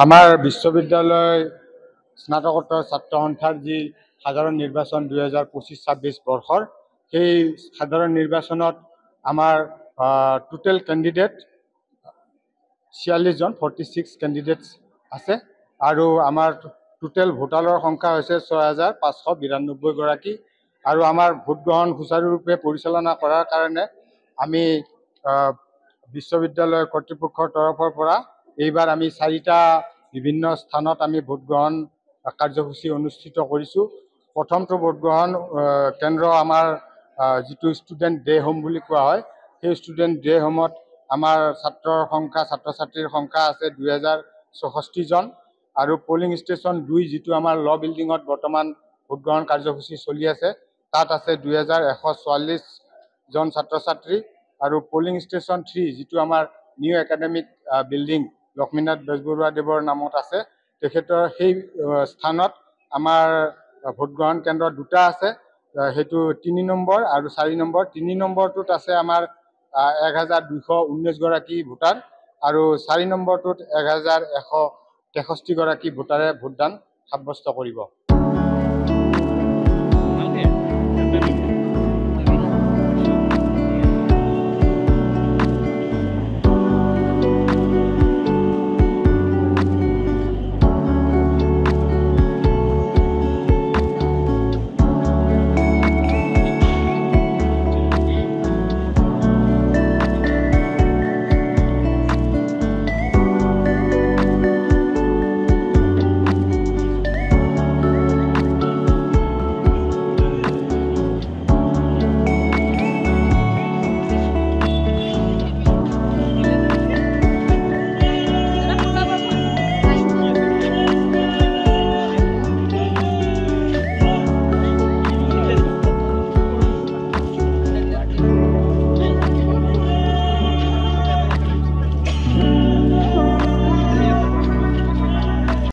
আমাৰ বিশ্ববিদ্যালয় স্নাতকোত্তৰ ছাত্ৰ সন্থাৰ যি সাধাৰণ নিৰ্বাচন 2025-26 বৰ্ষৰ সেই সাধাৰণ নিৰ্বাচনত আমাৰ টোটেল কেণ্ডিডেট 46 জন 46 কেণ্ডিডেটছ আছে আৰু আমাৰ টোটেল ভোটাৰৰ সংখ্যা হৈছে 6592 গৰাকী আৰু আমাৰ ভোট গ্ৰহণ সুচাৰুৰূপে পৰিচালনা কৰাৰ কাৰণে আমি বিশ্ববিদ্যালয় কৰ্তৃপক্ষৰ তৰফৰ পৰা এইবাৰ আমি 4টা বিভিন্ন স্থানত আমি ভোট গ্ৰহণ কাৰ্যসূচী অনুষ্ঠিত কৰিছোঁ। প্ৰথমটো ভোট গ্ৰহণ কেন্দ্ৰ আমাৰ যিটো ষ্টুডেণ্ট ডে হোম বুলি কোৱা হয়, সেই ষ্টুডেণ্ট ডে হোমত আমাৰ ছাত্ৰ ছাত্ৰীৰ সংখ্যা আছে 2064 জন আৰু পলিং ষ্টেচন 2 যিটো আমাৰ ল বিল্ডিঙত বৰ্তমান ভোট গ্ৰহণ কাৰ্যসূচী চলি আছে, তাত আছে 2144 জন ছাত্ৰ ছাত্ৰী আৰু পলিং ষ্টেচন 3 যিটো আমাৰ নিউ একাডেমিক বিল্ডিং লক্ষ্মীনাথ বেজবৰুৱাদেৱৰ নামত আছে, তেখেতৰ সেই স্থানত আমাৰ ভোট গ্ৰহণ কেন্দ্ৰ দুটা আছে, সেইটো 3 নম্বৰ আৰু 4 নম্বৰ। 3 নম্বৰটোত আছে আমাৰ 1219 গৰাকী ভোটাৰ আৰু 4 নম্বৰটোত 1163 গৰাকী ভোটাৰে ভোটদান সাব্যস্ত কৰিব।